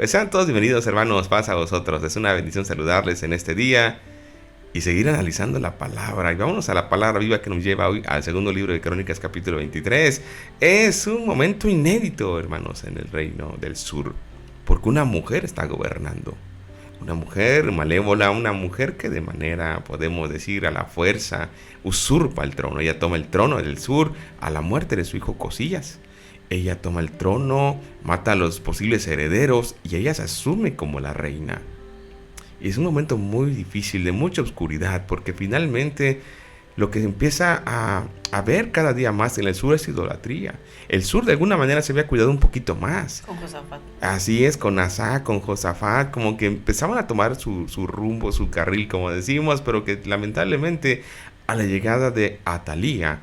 Pues sean todos bienvenidos, hermanos, paz a vosotros. Es una bendición saludarles en este día y seguir analizando la palabra. Y vámonos a la palabra viva que nos lleva hoy al segundo libro de Crónicas, capítulo 23. Es un momento inédito, hermanos, en el reino del sur, porque una mujer está gobernando. Una mujer malévola, una mujer que de manera, podemos decir, a la fuerza, usurpa el trono. Ella toma el trono del sur a la muerte de su hijo Josías. Ella toma el trono, mata a los posibles herederos y ella se asume como la reina. Y es un momento muy difícil, de mucha oscuridad, porque finalmente lo que empieza a ver cada día más en el sur es idolatría. El sur de alguna manera se había cuidado un poquito más. Con Josafat. Así es, con Asa, con Josafat, como que empezaban a tomar su rumbo, su carril, como decimos, pero que lamentablemente a la llegada de Atalía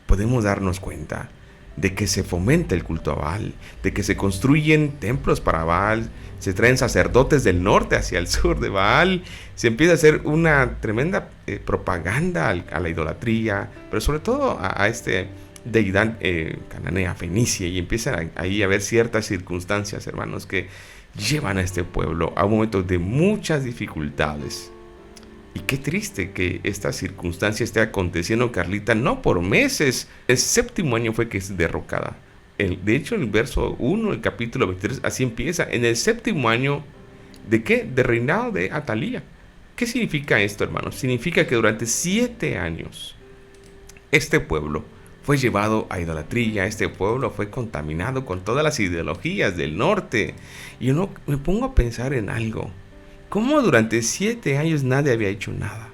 podemos darnos cuenta de que se fomenta el culto a Baal, de que se construyen templos para Baal, se traen sacerdotes del norte hacia el sur de Baal, se empieza a hacer una tremenda propaganda a la idolatría, pero sobre todo a este deidad cananea, fenicia, y empiezan ahí a haber ciertas circunstancias, hermanos, que llevan a este pueblo a un momento de muchas dificultades. Y qué triste que esta circunstancia esté aconteciendo, Carlita, no por meses. El 7º año fue que es derrocada. De hecho, en el verso 1 del capítulo 23, así empieza. En el 7º año, ¿de qué? De reinado de Atalía. ¿Qué significa esto, hermanos? Significa que durante 7 años, este pueblo fue llevado a idolatría. Este pueblo fue contaminado con todas las ideologías del norte. Y yo me pongo a pensar en algo. ¿Cómo durante 7 años nadie había hecho nada?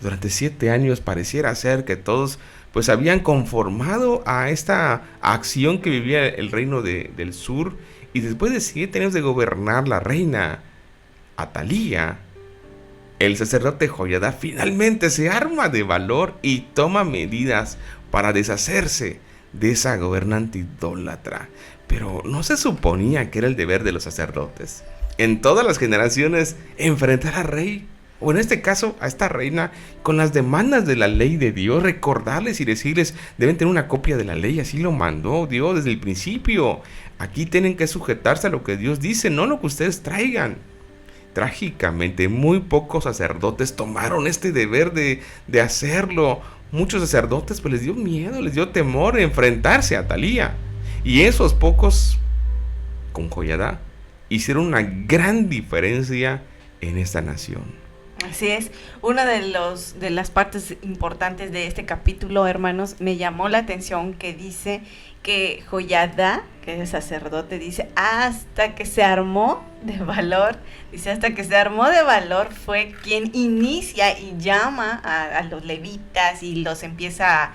Durante 7 años pareciera ser que todos pues habían conformado a esta acción que vivía el reino del sur. Y después de 7 años de gobernar la reina Atalía, el sacerdote Joiada finalmente se arma de valor y toma medidas para deshacerse de esa gobernante idólatra. Pero no se suponía que era el deber de los sacerdotes en todas las generaciones enfrentar al rey, o en este caso a esta reina, con las demandas de la ley de Dios, recordarles y decirles, deben tener una copia de la ley, así lo mandó Dios desde el principio. Aquí tienen que sujetarse a lo que Dios dice, no lo que ustedes traigan. Trágicamente, muy pocos sacerdotes tomaron este deber de hacerlo. Muchos sacerdotes pues les dio miedo, les dio temor enfrentarse a Atalía. Y esos pocos, con Joiada, hicieron una gran diferencia en esta nación. Así es. Una de las partes importantes de este capítulo, hermanos, me llamó la atención que dice que Joiada, que es el sacerdote, dice, hasta que se armó de valor, fue quien inicia y llama a los levitas y los empieza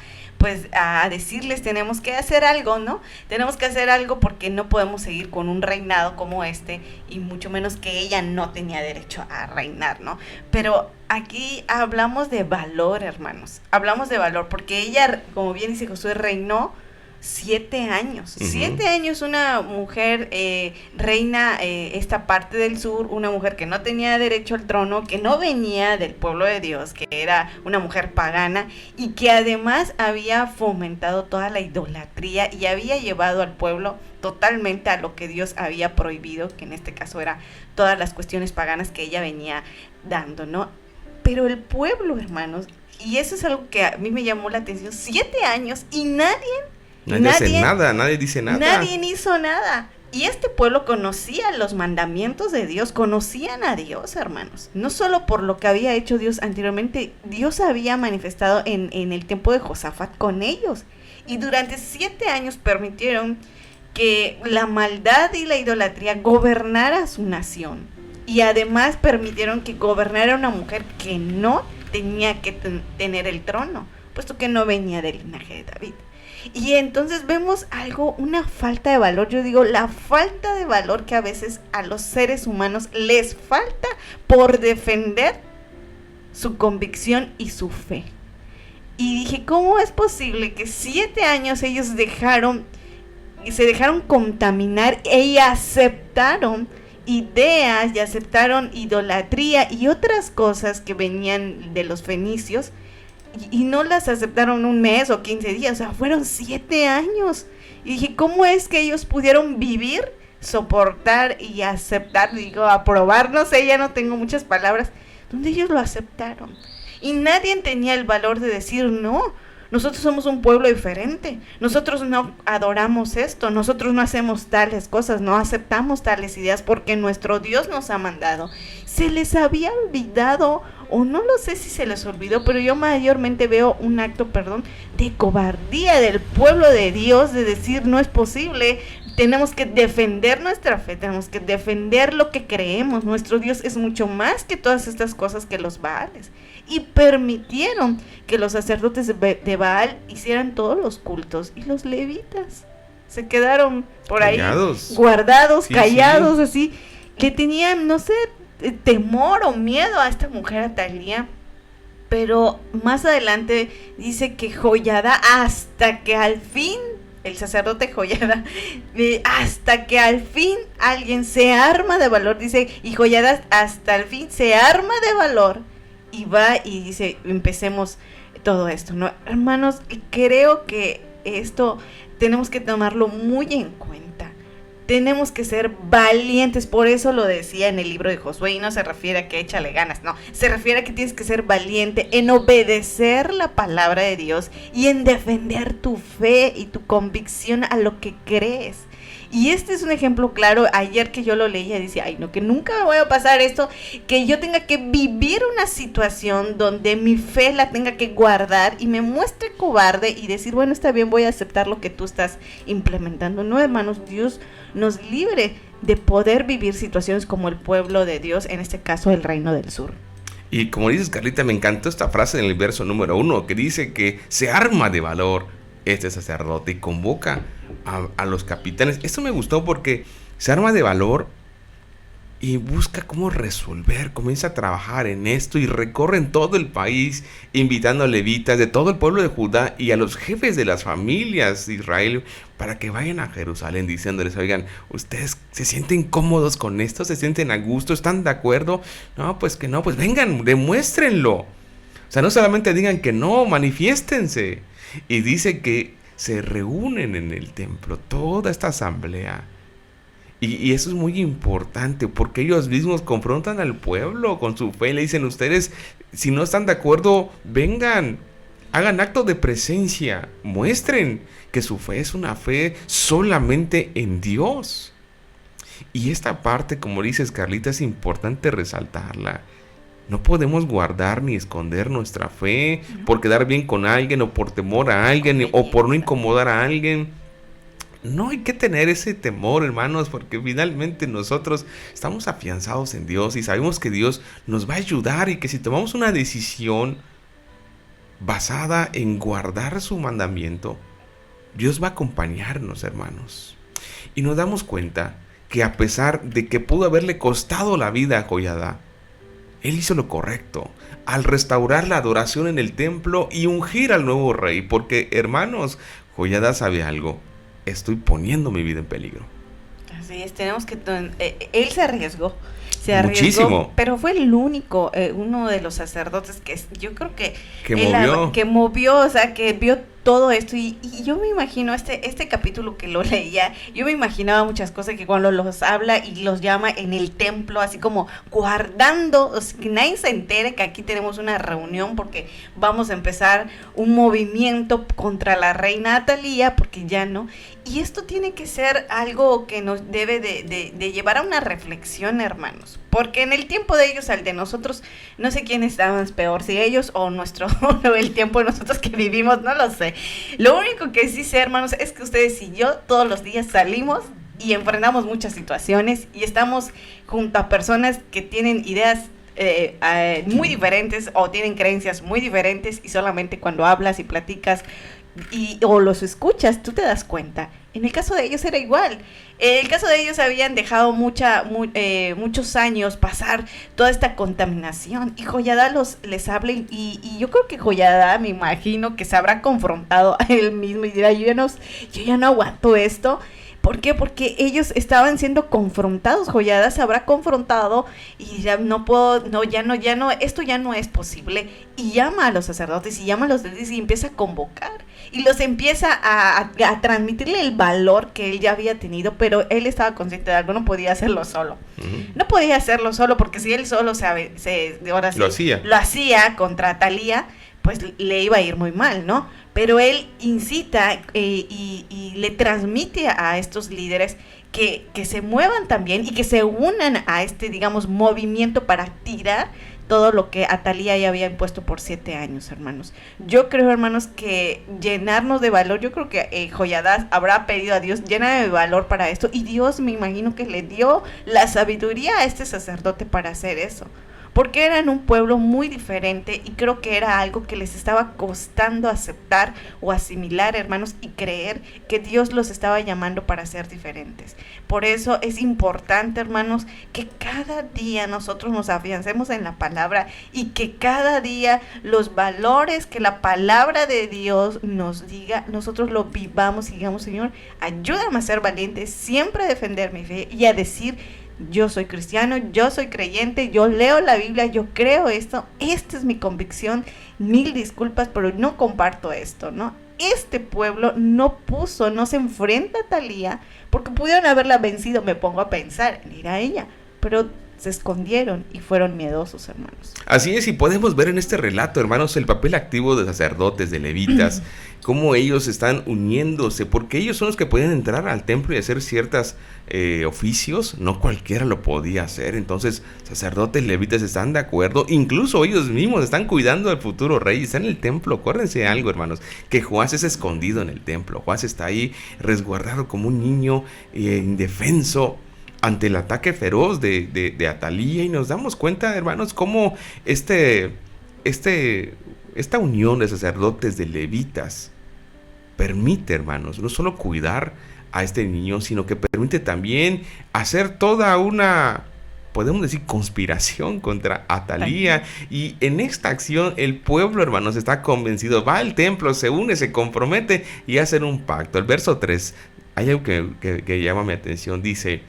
a decirles, tenemos que hacer algo, ¿no? Tenemos que hacer algo porque no podemos seguir con un reinado como este, y mucho menos que ella no tenía derecho a reinar, ¿no? Pero aquí hablamos de valor, hermanos. Hablamos de valor porque ella, como bien dice Josué, reinó 7 años. 7 años una mujer reina esta parte del sur, una mujer que no tenía derecho al trono, que no venía del pueblo de Dios, que era una mujer pagana y que además había fomentado toda la idolatría y había llevado al pueblo totalmente a lo que Dios había prohibido, que en este caso era todas las cuestiones paganas que ella venía dando, ¿no? Pero el pueblo, hermanos, y eso es algo que a mí me llamó la atención, 7 años y nadie hace nada, nadie dice nada. Nadie hizo nada. Y este pueblo conocía los mandamientos de Dios, conocían a Dios, hermanos. No solo por lo que había hecho Dios anteriormente, Dios había manifestado en el tiempo de Josafat con ellos. Y durante 7 años permitieron que la maldad y la idolatría gobernara su nación. Y además permitieron que gobernara una mujer que no tenía que tener el trono, puesto que no venía del linaje de David. Y entonces vemos una falta de valor. Yo digo, la falta de valor que a veces a los seres humanos les falta por defender su convicción y su fe. Y dije, ¿cómo es posible que 7 años ellos se dejaron contaminar y aceptaron ideas y aceptaron idolatría y otras cosas que venían de los fenicios? Y no las aceptaron 1 mes o 15 días, o sea, fueron 7 años. Y dije, ¿cómo es que ellos pudieron vivir soportar y aceptar, digo, aprobar, no sé, ya no tengo muchas palabras, donde ellos lo aceptaron. Y nadie tenía el valor de decir no. Nosotros somos un pueblo diferente, nosotros no adoramos esto, nosotros no hacemos tales cosas, no aceptamos tales ideas porque nuestro Dios nos ha mandado. Se les había olvidado, o no lo sé si se les olvidó, pero yo mayormente veo un acto, de cobardía del pueblo de Dios, de decir no es posible. Tenemos que defender nuestra fe, tenemos que defender lo que creemos. Nuestro Dios es mucho más que todas estas cosas, que los Baales. Y permitieron que los sacerdotes de Baal hicieran todos los cultos. Y los levitas se quedaron por callados, ahí, guardados, sí, callados, sí. Así. Que tenían, no sé, temor o miedo a esta mujer Atalía. Pero más adelante dice que Joiada, hasta que al fin, el sacerdote Joiada, hasta que al fin alguien se arma de valor, dice, y Joiada hasta el fin se arma de valor, y va y dice, empecemos todo esto, ¿no? Hermanos, creo que esto tenemos que tomarlo muy en cuenta. Tenemos que ser valientes, por eso lo decía en el libro de Josué, y no se refiere a que échale ganas, no, se refiere a que tienes que ser valiente en obedecer la palabra de Dios y en defender tu fe y tu convicción a lo que crees. Y este es un ejemplo claro. Ayer que yo lo leía, decía, ay no, que nunca me voy a pasar esto, que yo tenga que vivir una situación donde mi fe la tenga que guardar y me muestre cobarde y decir, bueno, está bien, voy a aceptar lo que tú estás implementando. No, hermanos, Dios nos libre de poder vivir situaciones como el pueblo de Dios, en este caso el Reino del Sur. Y como dices, Carlita, me encantó esta frase en el verso número 1, que dice que se arma de valor este sacerdote y convoca a los capitanes. Esto me gustó porque se arma de valor y busca cómo resolver, comienza a trabajar en esto y recorre en todo el país invitando a levitas de todo el pueblo de Judá y a los jefes de las familias de Israel para que vayan a Jerusalén diciéndoles, oigan, ¿ustedes se sienten cómodos con esto? ¿Se sienten a gusto? ¿Están de acuerdo? No, pues que no, pues vengan, demuéstrenlo. O sea, no solamente digan que no, manifiéstense. Y dice que se reúnen en el templo, toda esta asamblea. Y eso es muy importante porque ellos mismos confrontan al pueblo con su fe. Le dicen, ustedes, si no están de acuerdo, vengan, hagan acto de presencia, muestren que su fe es una fe solamente en Dios. Y esta parte, como dices, Carlita, es importante resaltarla. No podemos guardar ni esconder nuestra fe por quedar bien con alguien o por temor a alguien o por no incomodar a alguien. No hay que tener ese temor, hermanos, porque finalmente nosotros estamos afianzados en Dios y sabemos que Dios nos va a ayudar y que si tomamos una decisión basada en guardar su mandamiento, Dios va a acompañarnos, hermanos. Y nos damos cuenta que a pesar de que pudo haberle costado la vida a Joiada, él hizo lo correcto al restaurar la adoración en el templo y ungir al nuevo rey. Porque, hermanos, Joiada sabe algo. Estoy poniendo mi vida en peligro. Así es, tenemos que... él se arriesgó. Muchísimo. Pero fue el único, uno de los sacerdotes que yo creo que movió, o sea, que vio todo esto y yo me imagino este capítulo que lo leía, yo me imaginaba muchas cosas que cuando los habla y los llama en el templo, así como guardando, o sea, que nadie se entere que aquí tenemos una reunión porque vamos a empezar un movimiento contra la reina Atalía, porque ya no, y esto tiene que ser algo que nos debe de llevar a una reflexión, hermanos, porque en el tiempo de ellos al de nosotros, no sé quién está más peor, si ellos o el tiempo de nosotros que vivimos, no lo sé. Lo único que sí sé, hermanos, es que ustedes y yo todos los días salimos y enfrentamos muchas situaciones y estamos junto a personas que tienen ideas muy diferentes o tienen creencias muy diferentes y solamente cuando hablas y platicas o los escuchas, tú te das cuenta. En el caso de ellos era igual. En el caso de ellos habían dejado muchos años pasar toda esta contaminación. Y Joiada les habla y yo creo que Joiada, me imagino que se habrá confrontado a él mismo y dirá, yo ya no aguanto esto. ¿Por qué? Porque ellos estaban siendo confrontados. Joiada se habrá confrontado y ya no puedo, no, ya no, esto ya no es posible. Y llama a los sacerdotes y llama a los líderes y empieza a convocar. Y los empieza a transmitirle el valor que él ya había tenido, pero él estaba consciente de algo, no podía hacerlo solo. No podía hacerlo solo, porque si él solo ahora sí, lo hacía contra Atalía, pues le iba a ir muy mal, ¿no? Pero él incita y le transmite a estos líderes que se muevan también y que se unan a este, digamos, movimiento para tirar todo lo que Atalía ya había impuesto por 7 años, hermanos. Yo creo, hermanos, que llenarnos de valor, yo creo que Joiada habrá pedido a Dios, lléname de valor para esto, y Dios me imagino que le dio la sabiduría a este sacerdote para hacer eso. Porque eran un pueblo muy diferente y creo que era algo que les estaba costando aceptar o asimilar, hermanos, y creer que Dios los estaba llamando para ser diferentes. Por eso es importante, hermanos, que cada día nosotros nos afiancemos en la palabra y que cada día los valores que la palabra de Dios nos diga, nosotros lo vivamos y digamos, Señor, ayúdame a ser valiente, siempre a defender mi fe y a decir: yo soy cristiano, yo soy creyente, yo leo la Biblia, yo creo esto, esta es mi convicción, 1000 disculpas, pero no comparto esto, ¿no? Este pueblo no se enfrenta a Atalía, porque pudieron haberla vencido, me pongo a pensar, en ir a ella, pero se escondieron y fueron miedosos, hermanos. Así es, y podemos ver en este relato, hermanos, el papel activo de sacerdotes, de levitas, cómo ellos están uniéndose, porque ellos son los que pueden entrar al templo y hacer ciertos oficios, no cualquiera lo podía hacer. Entonces, sacerdotes, levitas están de acuerdo, incluso ellos mismos están cuidando al futuro rey, está en el templo. Acuérdense de algo, hermanos, que Joás es escondido en el templo, Joás está ahí resguardado como un niño indefenso ante el ataque feroz de Atalía, y nos damos cuenta, hermanos, cómo esta unión de sacerdotes, de levitas, permite, hermanos, no solo cuidar a este niño, sino que permite también hacer toda una, podemos decir, conspiración contra Atalía. Y en esta acción el pueblo, hermanos, está convencido, va al templo, se une, se compromete y hacen un pacto. El verso 3, hay algo que llama mi atención, dice: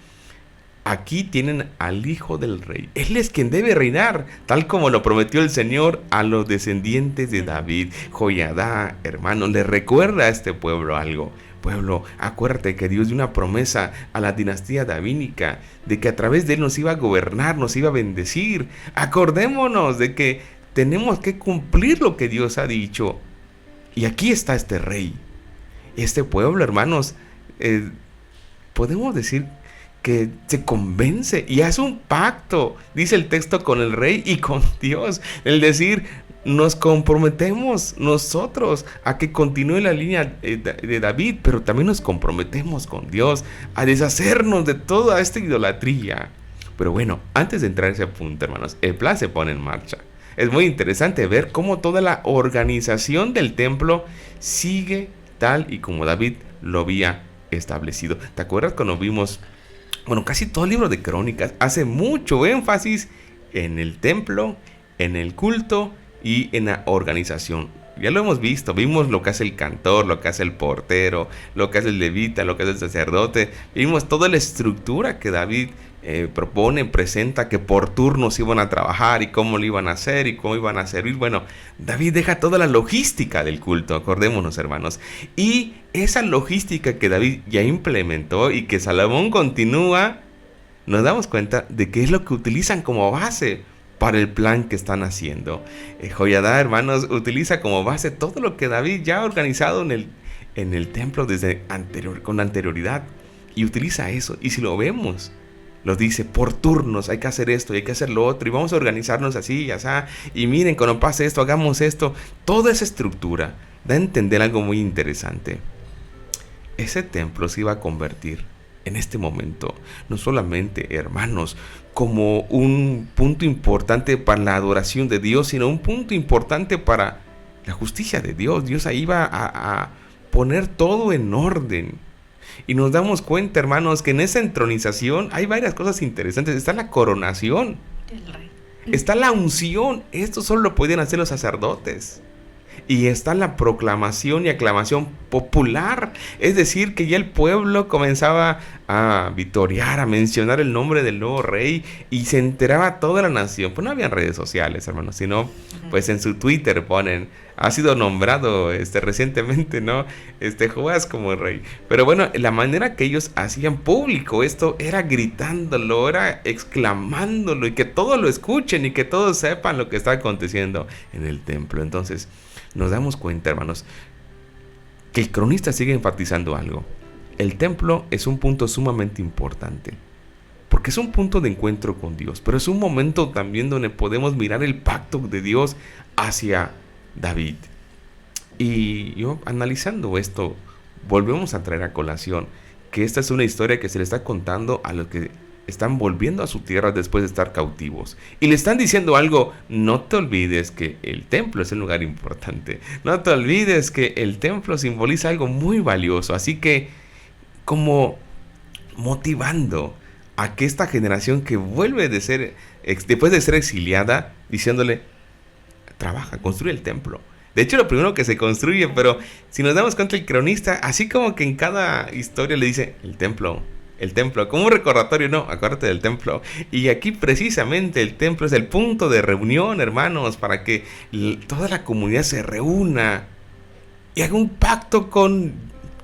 aquí tienen al hijo del rey. Él es quien debe reinar, tal como lo prometió el Señor a los descendientes de David. Joiada, hermano, le recuerda a este pueblo algo. Pueblo, acuérdate que Dios dio una promesa a la dinastía davídica de que a través de él nos iba a gobernar, nos iba a bendecir. Acordémonos de que tenemos que cumplir lo que Dios ha dicho. Y aquí está este rey. Este pueblo, hermanos, podemos decir que se convence y hace un pacto, dice el texto, con el rey y con Dios. El decir, nos comprometemos nosotros a que continúe la línea de David, pero también nos comprometemos con Dios a deshacernos de toda esta idolatría. Pero bueno, antes de entrar a ese punto, hermanos, el plan se pone en marcha. Es muy interesante ver cómo toda la organización del templo sigue tal y como David lo había establecido. ¿Te acuerdas cuando vimos? Bueno, casi todo el libro de Crónicas hace mucho énfasis en el templo, en el culto y en la organización. Ya lo hemos visto, vimos lo que hace el cantor, lo que hace el portero, lo que hace el levita, lo que hace el sacerdote. Vimos toda la estructura que David propone, presenta, que por turnos iban a trabajar y cómo lo iban a hacer y cómo iban a servir. Bueno, David deja toda la logística del culto, acordémonos, hermanos. Y esa logística que David ya implementó y que Salomón continúa, nos damos cuenta de que es lo que utilizan como base para el plan que están haciendo. Joiada, hermanos, utiliza como base todo lo que David ya ha organizado en el templo con anterioridad, y utiliza eso. Y si lo vemos, lo dice por turnos, hay que hacer esto y hay que hacer lo otro, y vamos a organizarnos así y así, y miren, cuando pase esto, hagamos esto. Toda esa estructura da a entender algo muy interesante. Ese templo se iba a convertir en este momento, no solamente, hermanos, como un punto importante para la adoración de Dios, sino un punto importante para la justicia de Dios. Dios ahí iba a poner todo en orden. Y nos damos cuenta, hermanos, que en esa entronización hay varias cosas interesantes. Está la coronación, está la unción. Esto solo lo podían hacer los sacerdotes. y está la proclamación y aclamación popular. Es decir, que ya el pueblo comenzaba a vitorear, a mencionar el nombre del nuevo rey, y se enteraba toda la nación. Pues no habían redes sociales, hermanos, sino pues en su Twitter ponen: ha sido nombrado recientemente, ¿no? Joás como rey. Pero bueno, la manera que ellos hacían público esto era gritándolo, era exclamándolo, y que todos lo escuchen y que todos sepan lo que está aconteciendo en el templo. Entonces, nos damos cuenta, hermanos, que el cronista sigue enfatizando algo. El templo es un punto sumamente importante, porque es un punto de encuentro con Dios, pero es un momento también donde podemos mirar el pacto de Dios hacia David. Y yo, analizando esto, volvemos a traer a colación que esta es una historia que se le está contando a los que están volviendo a su tierra después de estar cautivos, y le están diciendo algo: no te olvides que el templo es un lugar importante, no te olvides que el templo simboliza algo muy valioso. Así que, como motivando a que esta generación que vuelve de ser, después de ser exiliada, diciéndole: trabaja, construye el templo. De hecho, lo primero que se construye, pero si nos damos cuenta, el cronista, así como que en cada historia le dice: el templo, como un recordatorio, no, acuérdate del templo. Y aquí precisamente el templo es el punto de reunión, hermanos, para que toda la comunidad se reúna y haga un pacto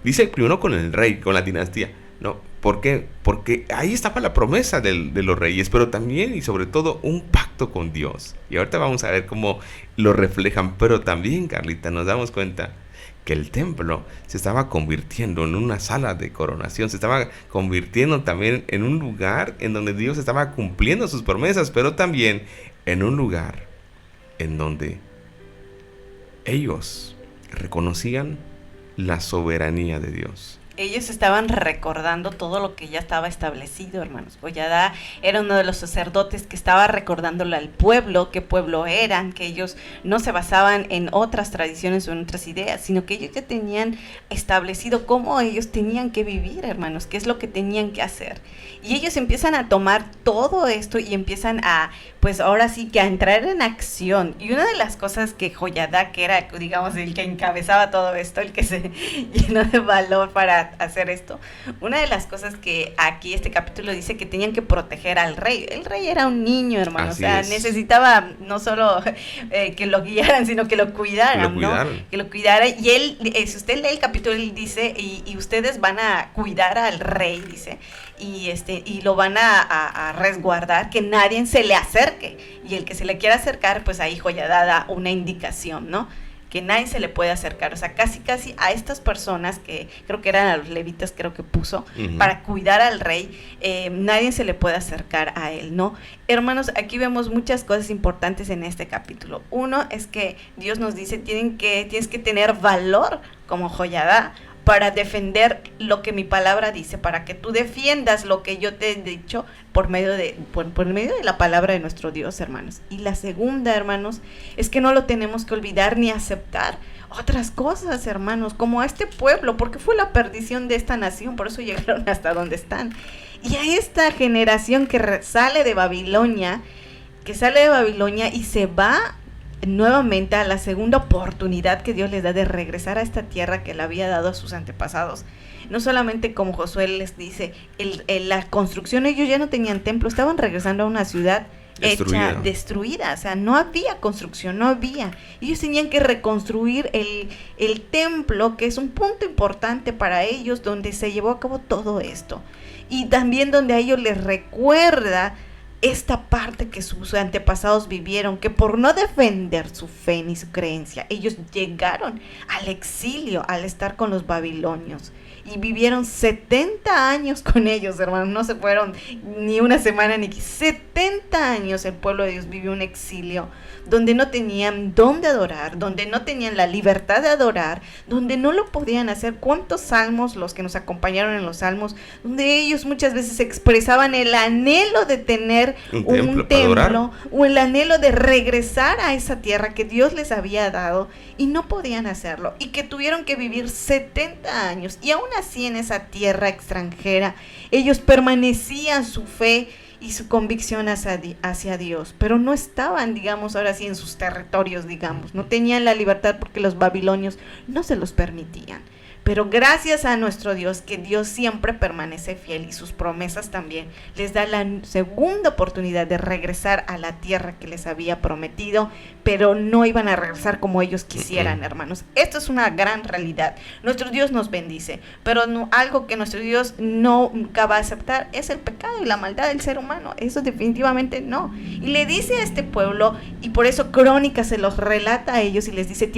dice primero con el rey, con la dinastía. No, ¿por qué? Porque ahí estaba la promesa de los reyes, pero también y sobre todo un pacto con Dios. Y ahorita vamos a ver cómo lo reflejan. Pero también, Carlita, nos damos cuenta que el templo se estaba convirtiendo en una sala de coronación, se estaba convirtiendo también en un lugar en donde Dios estaba cumpliendo sus promesas, pero también en un lugar en donde ellos reconocían la soberanía de Dios. Ellos estaban recordando todo lo que ya estaba establecido, hermanos. Joyadá era uno de los sacerdotes que estaba recordándole al pueblo qué pueblo eran, que ellos no se basaban en otras tradiciones o en otras ideas, sino que ellos ya tenían establecido cómo ellos tenían que vivir, hermanos, qué es lo que tenían que hacer. Y ellos empiezan a tomar todo esto y empiezan a, pues ahora sí que a entrar en acción. Y una de las cosas que Joyadá, que era, digamos, el que encabezaba todo esto, el que se llenó de valor para hacer esto, una de las cosas que aquí este capítulo dice que tenían que proteger al rey. El rey era un niño, hermano. Así o sea, es. Necesitaba no solo que lo guiaran, sino que lo cuidaran, ¿no? Que lo cuidaran. Y él, si usted lee el capítulo, él dice, y ustedes van a cuidar al rey, dice, y lo van a resguardar, que nadie se le acerque. Y el que se le quiera acercar, pues ahí Joyadá da una indicación, ¿no? Que nadie se le puede acercar, o sea, casi a estas personas que creo que eran a los levitas, creo que puso, para cuidar al rey, nadie se le puede acercar a él, ¿no? Hermanos, aquí vemos muchas cosas importantes en este capítulo. Uno es que Dios nos dice, tienes que tener valor como Joyadá para defender lo que mi palabra dice, para que tú defiendas lo que yo te he dicho por medio de la palabra de nuestro Dios, hermanos. Y la segunda, hermanos, es que no lo tenemos que olvidar ni aceptar otras cosas, hermanos, como a este pueblo, porque fue la perdición de esta nación, por eso llegaron hasta donde están. Y a esta generación que sale de Babilonia y se va nuevamente a la segunda oportunidad que Dios les da de regresar a esta tierra que le había dado a sus antepasados. No solamente como Josué les dice, la construcción, ellos ya no tenían templo, estaban regresando a una ciudad destruida, o sea, no había construcción, no había. Ellos tenían que reconstruir el templo, que es un punto importante para ellos, donde se llevó a cabo todo esto. Y también donde a ellos les recuerda esta parte que sus antepasados vivieron, que por no defender su fe ni su creencia, ellos llegaron al exilio al estar con los babilonios. Y vivieron 70 años con ellos, hermanos. No se fueron ni una semana ni 70 años. El pueblo de Dios vivió un exilio donde no tenían dónde adorar, donde no tenían la libertad de adorar, donde no lo podían hacer. ¿Cuántos salmos, los que nos acompañaron en los salmos, donde ellos muchas veces expresaban el anhelo de tener un templo o el anhelo de regresar a esa tierra que Dios les había dado y no podían hacerlo? Y que tuvieron que vivir 70 años y aún así en esa tierra extranjera ellos permanecían su fe y su convicción hacia Dios, pero no estaban, digamos, ahora sí en sus territorios, digamos, no tenían la libertad porque los babilonios no se los permitían. Pero gracias a nuestro Dios, que Dios siempre permanece fiel y sus promesas también, les da la segunda oportunidad de regresar a la tierra que les había prometido, pero no iban a regresar como ellos quisieran, hermanos. Esto es una gran realidad. Nuestro Dios nos bendice, pero algo que nuestro Dios nunca va a aceptar es el pecado y la maldad del ser humano. Eso definitivamente no. Y le dice a este pueblo, y por eso Crónicas se los relata a ellos y les dice,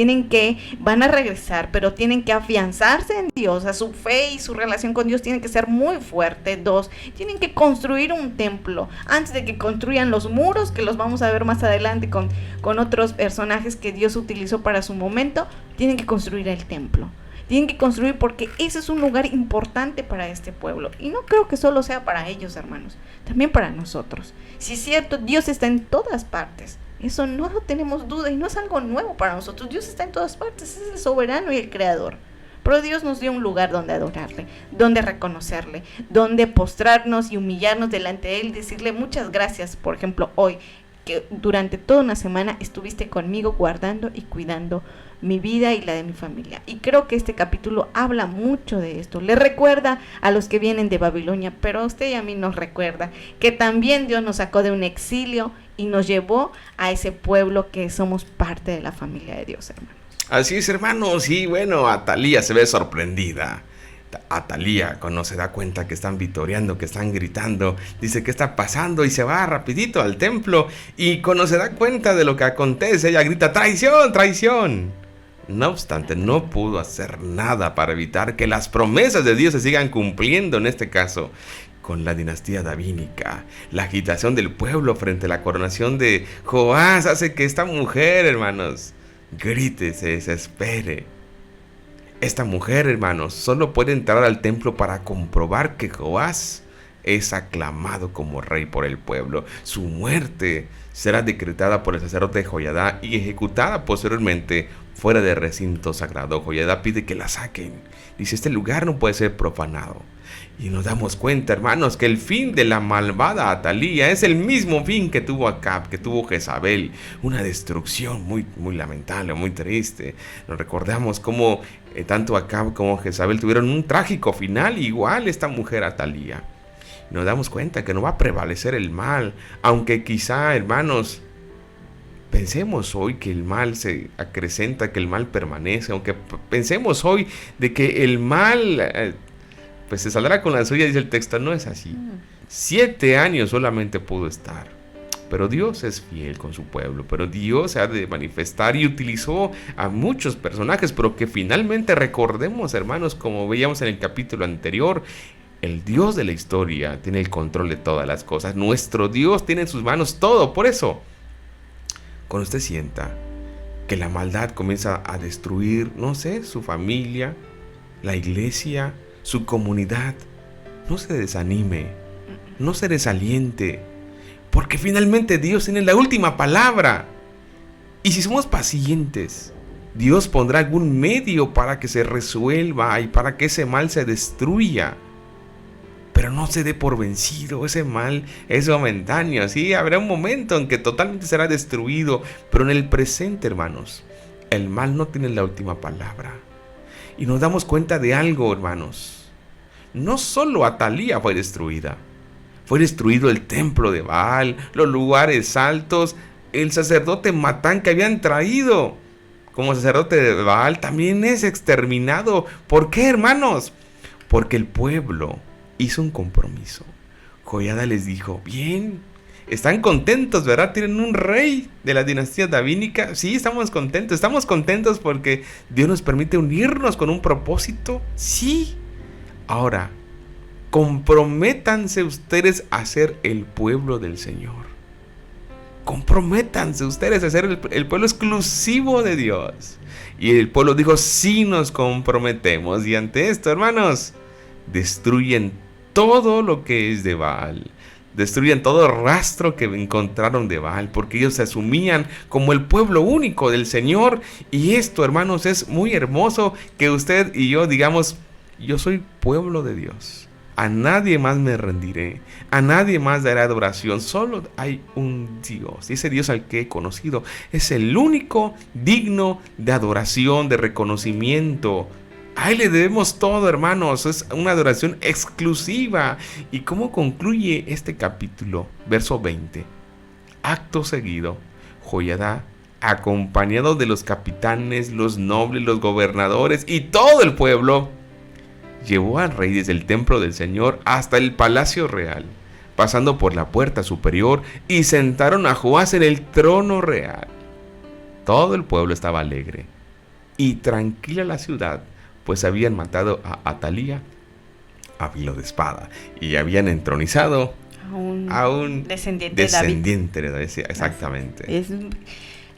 van a regresar, pero tienen que afianzar en Dios, a su fe y su relación con Dios tiene que ser muy fuerte. 2, tienen que construir un templo antes de que construyan los muros, que los vamos a ver más adelante con otros personajes que Dios utilizó para su momento. Tienen que construir el templo, tienen que construir, porque ese es un lugar importante para este pueblo, y no creo que solo sea para ellos, hermanos, también para nosotros. Si es cierto, Dios está en todas partes, eso no lo tenemos duda, y no es algo nuevo para nosotros. Dios está en todas partes, es el soberano y el creador. Pero Dios nos dio un lugar donde adorarle, donde reconocerle, donde postrarnos y humillarnos delante de Él, decirle muchas gracias, por ejemplo, hoy, que durante toda una semana estuviste conmigo guardando y cuidando mi vida y la de mi familia. Y creo que este capítulo habla mucho de esto. Le recuerda a los que vienen de Babilonia, pero a usted y a mí nos recuerda que también Dios nos sacó de un exilio y nos llevó a ese pueblo que somos parte de la familia de Dios, hermano. Así es, hermanos, y bueno, Atalía se ve sorprendida. Atalía, cuando se da cuenta que están vitoreando, que están gritando, dice qué está pasando y se va rapidito al templo, y cuando se da cuenta de lo que acontece, ella grita traición, traición. No obstante, no pudo hacer nada para evitar que las promesas de Dios se sigan cumpliendo, en este caso con la dinastía davínica. La agitación del pueblo frente a la coronación de Joás hace que esta mujer, hermanos, grite, se desespere. Esta mujer, hermanos, solo puede entrar al templo para comprobar que Joás es aclamado como rey por el pueblo. Su muerte será decretada por el sacerdote Joiada y ejecutada posteriormente fuera del recinto sagrado. Joiada pide que la saquen. Dice, este lugar no puede ser profanado. Y nos damos cuenta, hermanos, que el fin de la malvada Atalía es el mismo fin que tuvo Acab, que tuvo Jezabel. Una destrucción muy, muy lamentable, muy triste. Nos recordamos cómo tanto Acab como Jezabel tuvieron un trágico final, igual esta mujer Atalía. Nos damos cuenta que no va a prevalecer el mal, aunque quizá, hermanos, pensemos hoy que el mal se acrecenta, que el mal permanece, aunque pensemos hoy de que el mal pues se saldrá con la suya, dice el texto. No es así. 7 años solamente pudo estar, pero Dios es fiel con su pueblo, pero Dios se ha de manifestar y utilizó a muchos personajes, pero que finalmente recordemos, hermanos, como veíamos en el capítulo anterior, el Dios de la historia tiene el control de todas las cosas. Nuestro Dios tiene en sus manos todo. Por eso, cuando usted sienta que la maldad comienza a destruir, no sé, su familia, la iglesia, su comunidad, no se desanime, no se desaliente, porque finalmente Dios tiene la última palabra. Y si somos pacientes, Dios pondrá algún medio para que se resuelva y para que ese mal se destruya. Pero no se dé por vencido, ese mal es momentáneo, sí, habrá un momento en que totalmente será destruido, pero en el presente, hermanos, el mal no tiene la última palabra. Y nos damos cuenta de algo, hermanos. No solo Atalía fue destruida. Fue destruido el templo de Baal, los lugares altos, el sacerdote Matán que habían traído como sacerdote de Baal también es exterminado. ¿Por qué, hermanos? Porque el pueblo hizo un compromiso. Joiada les dijo, bien, ¿están contentos, verdad? ¿Tienen un rey de la dinastía davínica? Sí, estamos contentos porque Dios nos permite unirnos con un propósito. Sí. Ahora, comprométanse ustedes a ser el pueblo del Señor. Comprométanse ustedes a ser el pueblo exclusivo de Dios. Y el pueblo dijo, sí nos comprometemos. Y ante esto, hermanos, destruyen todo lo que es de Baal. Destruyen todo rastro que encontraron de Baal, porque ellos se asumían como el pueblo único del Señor. Y esto, hermanos, es muy hermoso que usted y yo digamos, yo soy pueblo de Dios. a nadie más me rendiré, a nadie más daré adoración, solo hay un Dios, y ese Dios al que he conocido es el único digno de adoración, de reconocimiento. A Él le debemos todo, hermanos, es una adoración exclusiva. ¿Y cómo concluye este capítulo? Verso 20. Acto seguido, Joiada, acompañado de los capitanes, los nobles, los gobernadores y todo el pueblo, llevó al rey desde el templo del Señor hasta el palacio real, pasando por la puerta superior, y sentaron a Joás en el trono real. Todo el pueblo estaba alegre y tranquila la ciudad, pues habían matado a Atalía a filo de espada y habían entronizado a un descendiente de David. Sí, exactamente.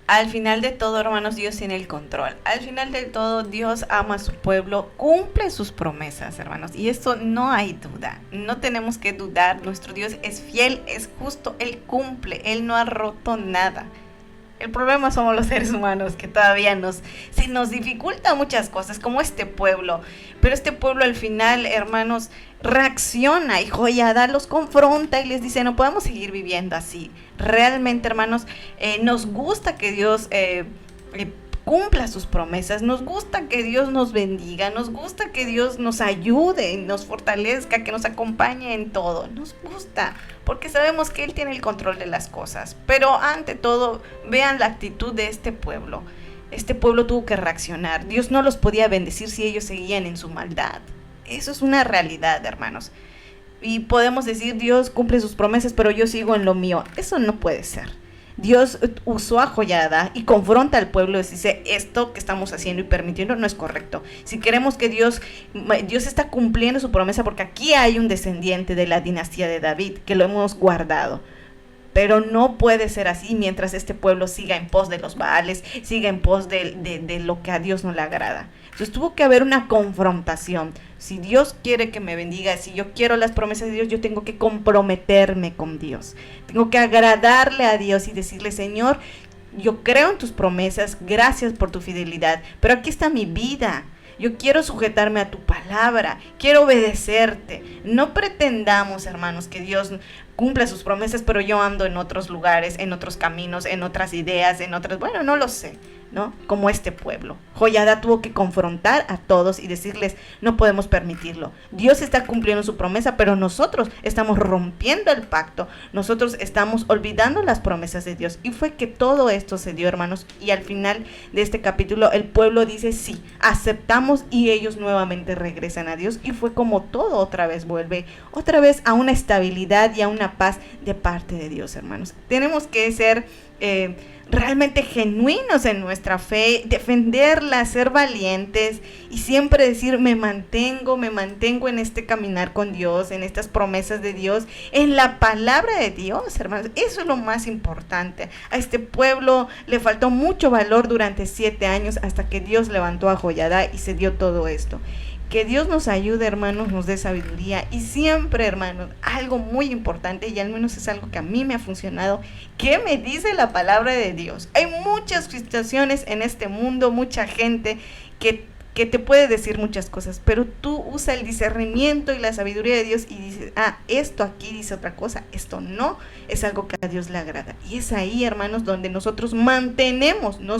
Al final de todo, hermanos, Dios tiene el control. Al final de todo, Dios ama a su pueblo, cumple sus promesas, hermanos. Y esto no hay duda. No tenemos que dudar. Nuestro Dios es fiel, es justo. Él cumple. Él no ha roto nada. El problema somos los seres humanos, que todavía se nos dificulta muchas cosas, como este pueblo. Pero este pueblo al final, hermanos, reacciona, y Joiada los confronta y les dice: no podemos seguir viviendo así. Realmente, hermanos, nos gusta que Dios cumpla sus promesas, nos gusta que Dios nos bendiga, nos gusta que Dios nos ayude, nos fortalezca, que nos acompañe en todo. Nos gusta, porque sabemos que Él tiene el control de las cosas. Pero ante todo, vean la actitud de este pueblo. Este pueblo tuvo que reaccionar. Dios no los podía bendecir si ellos seguían en su maldad. Eso es una realidad, hermanos. Y podemos decir: Dios cumple sus promesas, pero yo sigo en lo mío. Eso no puede ser. Dios usó a Joiada y confronta al pueblo y dice: esto que estamos haciendo y permitiendo no es correcto. Si queremos que Dios está cumpliendo su promesa, porque aquí hay un descendiente de la dinastía de David que lo hemos guardado. Pero no puede ser así mientras este pueblo siga en pos de los Baales, siga en pos de lo que a Dios no le agrada. Entonces tuvo que haber una confrontación. Si Dios quiere que me bendiga, si yo quiero las promesas de Dios, yo tengo que comprometerme con Dios. Tengo que agradarle a Dios y decirle: Señor, yo creo en tus promesas, gracias por tu fidelidad, pero aquí está mi vida. Yo quiero sujetarme a tu palabra, quiero obedecerte. No pretendamos, hermanos, que Dios cumpla sus promesas, pero yo ando en otros lugares, en otros caminos, en otras ideas, bueno, no lo sé, ¿no? Como este pueblo. Joiada tuvo que confrontar a todos y decirles: no podemos permitirlo. Dios está cumpliendo su promesa, pero nosotros estamos rompiendo el pacto. Nosotros estamos olvidando las promesas de Dios. Y fue que todo esto se dio, hermanos. Y al final de este capítulo, el pueblo dice: sí, aceptamos, y ellos nuevamente regresan a Dios. Y fue como todo otra vez vuelve, otra vez a una estabilidad y a una paz de parte de Dios, hermanos. Tenemos que ser realmente genuinos en nuestra fe, defenderla, ser valientes y siempre decir: me mantengo en este caminar con Dios, en estas promesas de Dios, en la palabra de Dios, hermanos. Eso es lo más importante. A este pueblo le faltó mucho valor durante 7 años hasta que Dios levantó a Joiada y se dio todo esto. Que Dios nos ayude, hermanos, nos dé sabiduría. Y siempre, hermanos, algo muy importante, y al menos es algo que a mí me ha funcionado: ¿qué me dice la palabra de Dios? Hay muchas situaciones en este mundo, mucha gente que te puede decir muchas cosas, pero tú usa el discernimiento y la sabiduría de Dios y dices: esto aquí dice otra cosa, esto no es algo que a Dios le agrada. Y es ahí, hermanos, donde nosotros mantenemos, no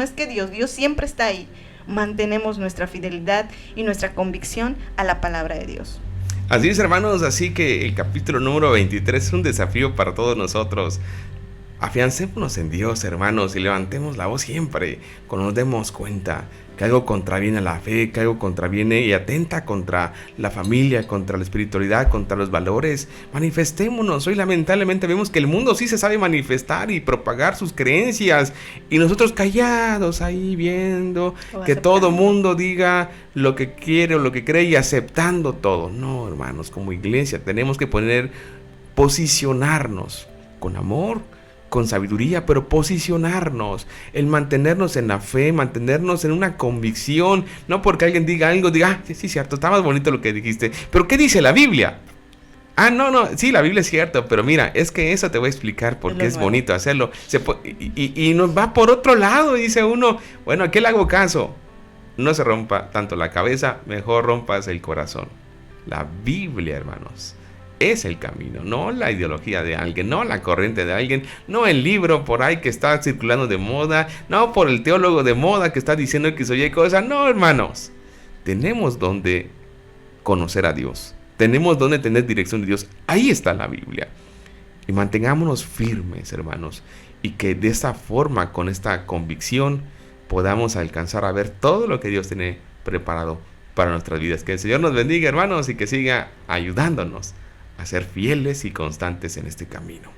es que Dios siempre está ahí. Mantenemos nuestra fidelidad y nuestra convicción a la palabra de Dios. Así es, hermanos, así que el capítulo número 23 es un desafío para todos nosotros. Afiancémonos en Dios, hermanos, y levantemos la voz siempre cuando nos demos cuenta que algo contraviene a la fe, que algo contraviene y atenta contra la familia, contra la espiritualidad, contra los valores. Manifestémonos. Hoy lamentablemente vemos que el mundo sí se sabe manifestar y propagar sus creencias, y nosotros callados ahí viendo que todo mundo diga lo que quiere o lo que cree y aceptando todo. No, hermanos, como iglesia tenemos que posicionarnos con amor, con sabiduría, pero posicionarnos, el mantenernos en la fe, mantenernos en una convicción, no porque alguien diga algo, diga: sí, cierto, está más bonito lo que dijiste, pero ¿qué dice la Biblia? No, sí, la Biblia es cierto, pero mira, es que eso te voy a explicar porque es bonito hacerlo. Y nos va por otro lado, y dice uno: bueno, ¿a qué le hago caso? No se rompa tanto la cabeza, mejor rompas el corazón. La Biblia, hermanos, es el camino, no la ideología de alguien, no la corriente de alguien, no el libro por ahí que está circulando de moda, no por el teólogo de moda que está diciendo que soy cosa. No, hermanos, tenemos donde conocer a Dios, tenemos donde tener dirección de Dios. Ahí está la Biblia. Y mantengámonos firmes, hermanos, y que de esta forma, con esta convicción, podamos alcanzar a ver todo lo que Dios tiene preparado para nuestras vidas. Que el Señor nos bendiga, hermanos, y que siga ayudándonos a ser fieles y constantes en este camino.